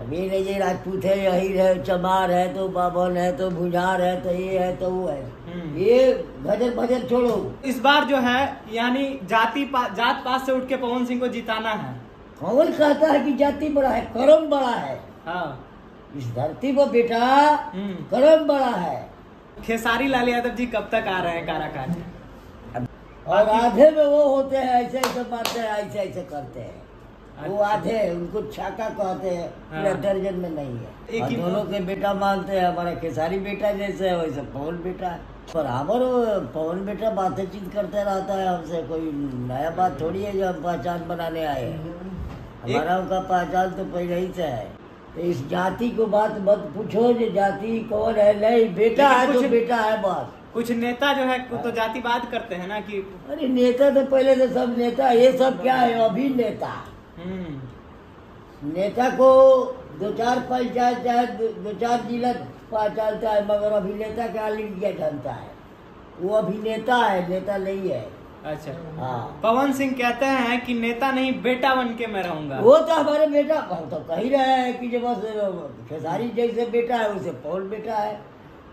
अभी नहीं, ये राजपूत है, यही है, चमार है तो बाभन है तो भुजार है तो ये है तो वो है। ये भजन भजन छोड़ो। इस बार जो है यानी जात पात से उठ के पवन सिंह को जिताना है। कौन कहता है कि जाति बड़ा है? कर्म बड़ा है। हाँ, इस धरती पर बेटा कर्म बड़ा है। खेसारी लाल यादव जी कब तक आ रहे हैं काराकाट? और आधे में वो होते हैं, ऐसे ऐसे मारते हैं, ऐसे ऐसे करते हैं। वो आधे उनको छाका कहते हैं, पूरा दर्जन में नहीं है। और दोनों के बेटा मानते हैं। हमारा खेसारी बेटा जैसे है वैसे पवन बेटा है। बराबर पवन बेटा बातचीत करते रहता है हमसे। कोई नया बात थोड़ी है जो हम पहचान बनाने आए हैं। हमारा उनका पहचान तो पहले ही से है। तो इस जाति को बात मत पूछो जो जाति कौन है। नहीं, बेटा है तो बेटा है बस। कुछ नेता जो है तो जातिवाद करते हैं ना कि अरे नेता तो पहले तो सब नेता, ये सब क्या है? अभी नेता नेता को दो चार पंचायत चाहे दो चार जिला पहचानता है, मगर अभिनेता क्या इंडिया जानता है। वो अभिनेता है, नेता नहीं है। अच्छा, हाँ। पवन सिंह कहते हैं कि नेता नहीं बेटा बन के मैं रहूंगा। वो तो हमारे बेटा तो कह ही रहे हैं कि जब बस खेसारी जैसे बेटा है वैसे पवन बेटा है।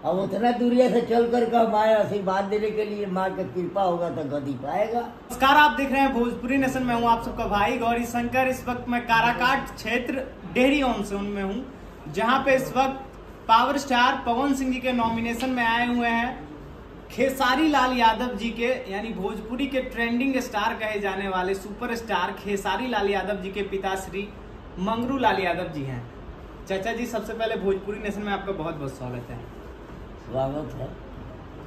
अब उतना दूरिया से चल कर के हम आए आशीर्वाद देने के लिए। माँ की कृपा होगा तो गदी पाएगा। नमस्कार, आप देख रहे हैं भोजपुरी नेशन में। हूँ आप सबका भाई गौरी शंकर। इस वक्त मैं काराकाट क्षेत्र डेहरी ऑन से उनमें हूँ, जहाँ पे इस वक्त पावर स्टार पवन सिंह जी के नॉमिनेशन में आए हुए हैं खेसारी लाल यादव जी के, यानी भोजपुरी के ट्रेंडिंग स्टार कहे जाने वाले सुपरस्टार खेसारी लाल यादव जी के पिताश्री मंगरू लाल यादव जी हैं। चाचा जी, सबसे पहले भोजपुरी नेशन में आपका बहुत बहुत स्वागत है। स्वागत है।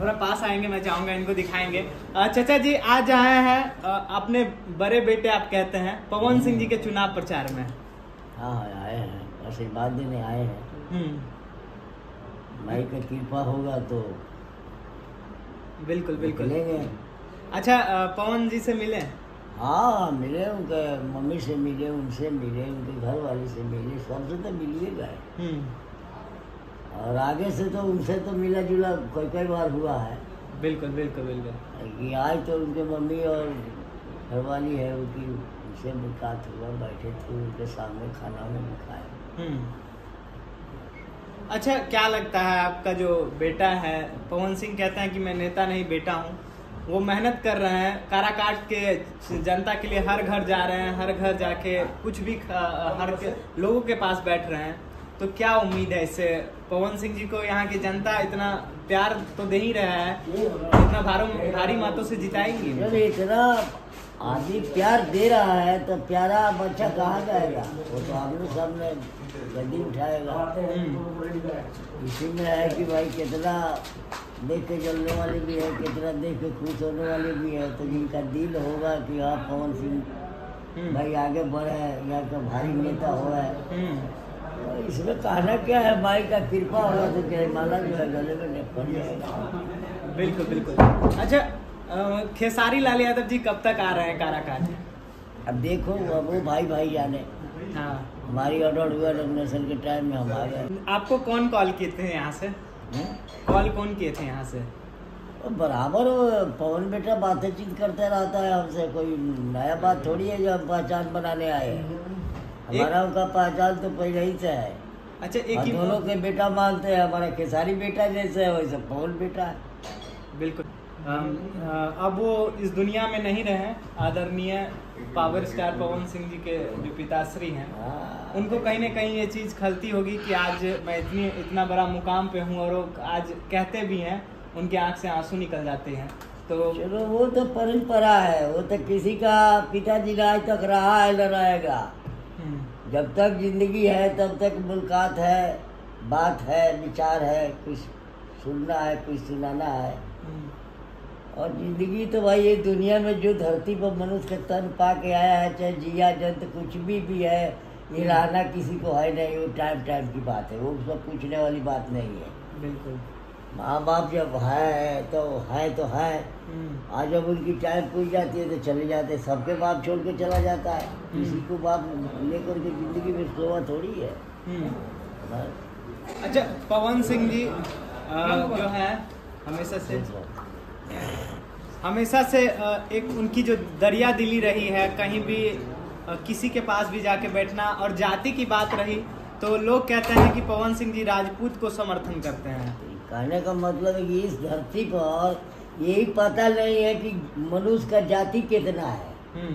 थोड़ा पास आएंगे, मैं चाहूंगा इनको दिखाएंगे। चाचा जी आज आए हैं अपने बड़े बेटे आप कहते हैं पवन सिंह जी के चुनाव प्रचार में। हाँ आए हैं, आशीर्वाद देने आए हैं। माई का कृपा होगा तो बिल्कुल बिल्कुल मिलेंगे। अच्छा, पवन जी से मिले? हाँ मिले, उनके मम्मी से मिले, उनसे मिले, उनके घर वाले से मिले, सबसे तो मिलिए गए। और आगे से तो उनसे तो मिला जुला कई बार हुआ है। बिल्कुल बिल्कुल बिल्कुल। कि आज तो उनके मम्मी और घरवाली है उनकी, उनसे मुलाकात हुआ, बैठे थे उनके सामने, खाना में भी खाया। अच्छा, क्या लगता है आपका जो बेटा है पवन सिंह कहते हैं कि मैं नेता नहीं बेटा हूँ, वो मेहनत कर रहे हैं काराकाट के जनता के लिए, हर घर जा रहे हैं, हर घर जाके कुछ भी हर लोगों के पास बैठ रहे हैं, तो क्या उम्मीद है इससे? पवन सिंह जी को यहाँ की जनता इतना प्यार तो दे ही रहा है, इतना भारी मतों से जिताएंगी? इतना आदमी प्यार दे रहा है तो प्यारा बच्चा कहाँ जाएगा? वो तो आमने सामने गद्दी उठाएगा। इसी में है कि भाई कितना देख के जलने वाले भी है, कितना देख के खुश होने वाले भी है। तो जिनका दिल होगा कि हाँ पवन सिंह भाई आगे बढ़े, यहाँ का भारी नेता हो है, तो इसमें कहना क्या है? माई का कृपा होगा तो क्या माला जो है गले में पड़ जाएगा। बिल्कुल बिल्कुल। अच्छा, खेसारी लाल यादव जी कब तक आ रहे हैं काराकाट? अब देखो वो भाई जाने। हाँ, हमारी ऑर्डर हुआ नॉमिनेशन के टाइम में हम आ गए। आपको कौन कॉल किए थे यहाँ से? कॉल कौन किए थे यहाँ से? बराबर पवन बेटा बातचीत करते रहता है हमसे। कोई नया बात थोड़ी है जो हम पहचान बनाने आए हैं। हमारा उनका पहचान तो पहले ही से है। अच्छा, और दोनों के बेटा मानते हैं। हमारा खेसारी बेटा जैसे है वैसे पवन बेटा है। बिल्कुल। अब वो इस दुनिया में नहीं रहे, आदरणीय पावर स्टार पवन सिंह जी के जो पिताश्री हैं, उनको कहीं ना कहीं ये चीज़ खलती होगी कि आज मैं इतना बड़ा मुकाम पे हूँ, और वो आज कहते भी हैं, उनके आंख से आंसू निकल जाते हैं। तो चलो वो तो परंपरा है, वो तो किसी का पिताजी आज तक रहा है, न रहेगा। जब तक जिंदगी है तब तक मुलाकात है, बात है, विचार है, कुछ सुनना है, कुछ सुनाना है। और जिंदगी तो भाई ये दुनिया में जो धरती पर मनुष्य का तन पा के आया है, चाहे जिया जंत कुछ भी है, ये रहना किसी को है नहीं। वो टाइम की बात है, वो सब पूछने वाली बात नहीं है। बिल्कुल। माँ बाप जब है तो है। आज जब उनकी टाइम पूछ जाती है तो चले जाते। सबके बाप छोड़ के चला जाता है, किसी को बाप लेकर के जिंदगी में शोभा थोड़ी है। अच्छा, पवन सिंह जी जो है हमेशा से एक उनकी जो दरिया दिली रही है, कहीं भी किसी के पास भी जाके बैठना। और जाति की बात रही तो लोग कहते हैं कि पवन सिंह जी राजपूत को समर्थन करते हैं। कहने का मतलब है कि इस धरती पर यही पता नहीं है कि मनुष्य का जाति कितना है।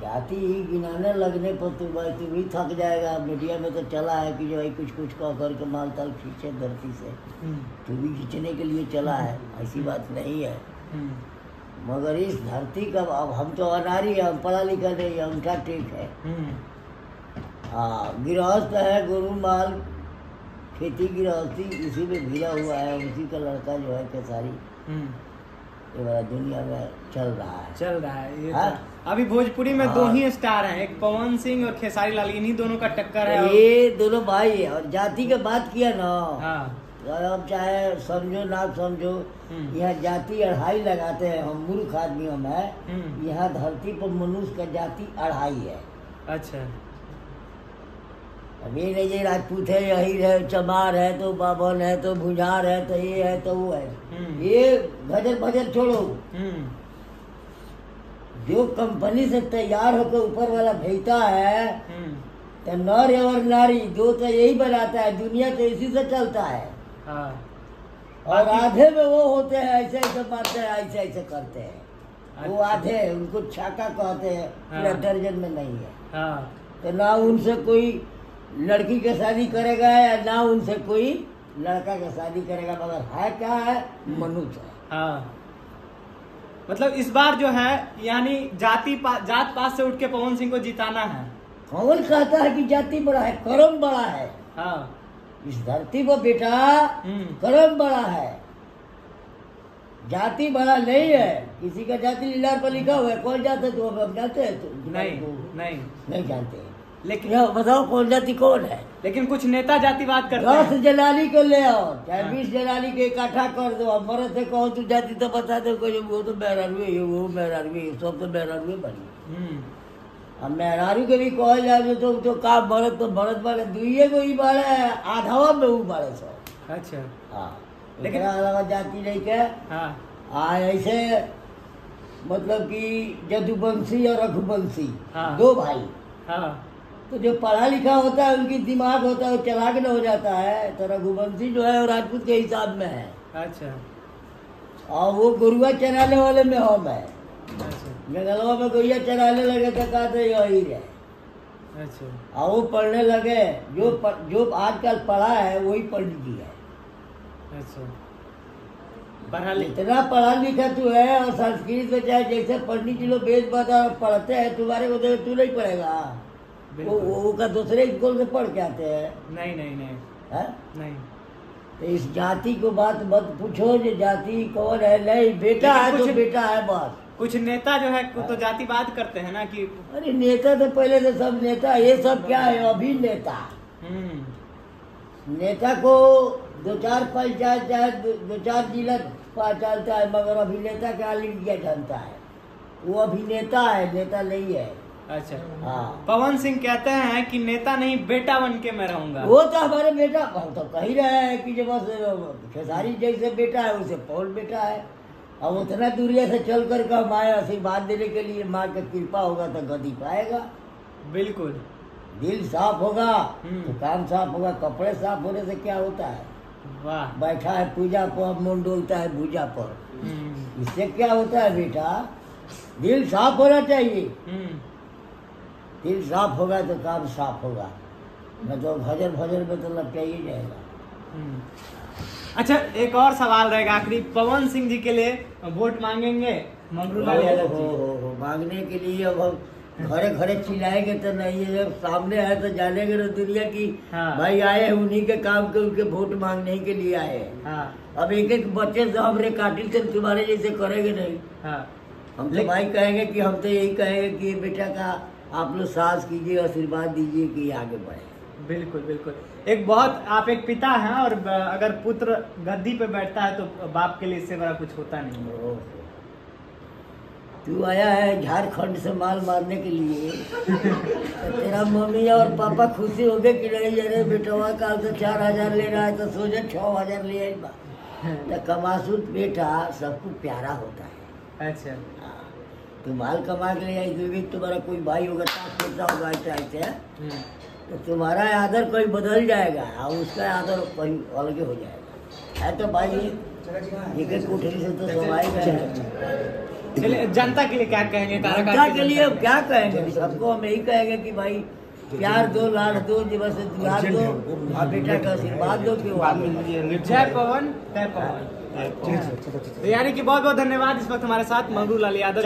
जाति गिनाने लगने पर तू भाई तू भी थक जाएगा। मीडिया में तो चला है कि जो भाई कुछ कुछ कह करके माल ताल खींचे धरती से, तू भी खींचने के लिए चला है, ऐसी बात नहीं है। मगर इस धरती का अब हम तो अनारी है, हम पढ़ा लिखा नहीं है, उनका ठीक है। हाँ, गृहस्थ है, गुरु माल खेती गृहस्थी इसी में घिरा हुआ है। उसी का लड़का जो है खेसारी ये वाला दुनिया में चल रहा है ये अभी भोजपुरी में दो ही स्टार हैं, एक पवन सिंह और खेसारी लाल, इन्हीं दोनों का टक्कर है। ये दोनों भाई है। और जाति की बात किया ना, अब चाहे समझो ना समझो, यहाँ जाति अढ़ाई लगाते हैं हम मूर्ख आदमियों में। यहाँ धरती पर मनुष्य का जाति अढ़ाई है। अच्छा, अब ये नहीं राजपूत है, यही है, चमार है तो बाभन है तो भुजार है तो ये है तो वो है। ये गजर भजर छोड़ो, जो कंपनी से तैयार होकर ऊपर वाला भेजता है तो नर और नारी दो तो यही बनाता है। दुनिया तो इसी से चलता है। और आधे में वो होते हैं ऐसे ऐसे मारते हैं, ऐसे ऐसे करते हैं। वो आधे, उनको छाका कहते हैं, पूरा दर्जन में नहीं है। तो ना उनसे कोई लड़की के शादी करेगा या ना उनसे कोई लड़का के शादी करेगा, मगर है क्या है, मनुष्य है। मतलब इस बार जो है यानी जात पात से उठ के पवन सिंह को जिताना है। कौन कहता है कि जाति बड़ा है? कर्म बड़ा है। इस धरती पर बेटा कर्म बड़ा है, जाति बड़ा नहीं है। किसी का जाति लीलार पर लिखा हुआ है, कौन जाता है? तो अब जानते हैं? तो नहीं जानते। लेकिन बताओ कौन जाति कौन है? लेकिन कुछ नेता जातिवाद करते हैं। 10 जलाली को ले आओ, चाहे 20 जलाली के इकट्ठा कर दो, अब मरद से कहो तू जाति तो बता दो, वो तो मेहरारू है, वो मेहरारू है, सब तो मेहरारू बनी। अब मेहरारू के भी कहा जाए तो का मरद तो मरद वाले दुइये को ही बारे है, आधावा में वो बारे सो। अच्छा, हाँ, लेकिन अलग जाति नहीं क्या। ऐसे मतलब कि जदुवंशी और रघुवंशी दो भाई, तो जो पढ़ा लिखा होता है उनकी दिमाग होता है, वो चलाक न हो जाता है। तो रघुवंशी जो है वो राजपूत के हिसाब में है। अच्छा, और वो गुरुआ चराने वाले में हम है। जंगलों में गैया चराने लगे तो कहते यही है। अच्छा, और वो पढ़ने लगे, जो आजकल पढ़ा है वही पंडित जी है। अच्छा, इतना पढ़ा लिखा तू है, और संस्कृत में चाहे जैसे पंडित जी लोग वेद बता पढ़ते हैं, तुम्हारे को देख तू नहीं पढ़ेगा। वो का दूसरे स्कूल से पढ़ के आते हैं। नहीं। तो इस जाति को बात मत पूछो, जो जाति कौन है। नहीं, बेटा है तो बेटा है बस। कुछ नेता जो है तो जातिवाद करते हैं ना कि अरे नेता तो पहले से सब नेता, ये सब क्या है अभी नेता। नेता को 2-4 पंचायत चाहे 2-4 जिला पहचानता है, मगर अभिनेता का ऑल इंडिया जानता है। वो अभिनेता है, नेता नहीं है। अच्छा, हाँ। पवन सिंह कहते हैं कि नेता नहीं बेटा बन के मैं रहूंगा। वो तो हमारे बेटा, हम तो कह ही रहे हैं कि जब बस खेसारी जैसे बेटा है उसे पवन बेटा है। अब उतना दूरिया से चल कर के हम आए आशीर्वाद देने के लिए, माँ की कृपा होगा तो गति पाएगा। बिल्कुल, दिल साफ होगा तो काम साफ होगा। कपड़े साफ होने से क्या होता है? वाह, बैठा है पूजा पर, मुंह डोलता है भूजा पर, इससे क्या होता है बेटा? दिल साफ होना चाहिए। दिल साफ होगा तो काम साफ होगा, मैं तो भजर में तो लपटा ही जाएगा। अच्छा, एक और सवाल रहेगा आखिरी, पवन सिंह जी के लिए वोट मांगेंगे मंगरूलाल यादव जी? मांगने के लिए अब घरे घरे चिल्लाएंगे तो नहीं है, जब सामने आए तो जानेंगे ना दुनिया की। भाई आए हैं उन्हीं के काम के, उनके वोट मांगने के लिए आए हैं। अब एक बच्चे से हम काटिल से तुम्हारे जैसे करेंगे नहीं। हम तो भाई कहेंगे कि हम तो यही कहेंगे कि बेटा का आप लोग साथ कीजिए, आशीर्वाद दीजिए कि आगे बढ़े। बिल्कुल। आप एक पिता हैं, और अगर पुत्र गद्दी पे बैठता है तो बाप के लिए इससे बड़ा कुछ होता नहीं। तू आया है झारखंड से माल मारने के लिए तो तेरा मम्मी और पापा खुशी हो गए कि नहीं, अरे बेटवा का तो 4000 ले रहा है तो सोचे 6000 ले आई। तो कमासूत बेटा सबको प्यारा होता है। अच्छा, तू माल कमा के ले आई, तुम्हारा कोई भाई होगा, होगा ऐसे तो तुम्हारा आदर कोई बदल जाएगा और उसका आदर कोई अलग हो जाएगा। है तो भाई एक कोठरी से तो स्वाभाविक है। चलिए, जनता के लिए क्या कहेंगे? जनता के लिए क्या कहेंगे? सबको हम यही कहेंगे कि भाई प्यार दो, लाड दो, बस दुलार दो और बेटा का आशीर्वाद दो कि वो आगे। जय पवन, जय पवन। यानी कि बहुत बहुत धन्यवाद इस वक्त हमारे साथ मंगरू लाल यादव।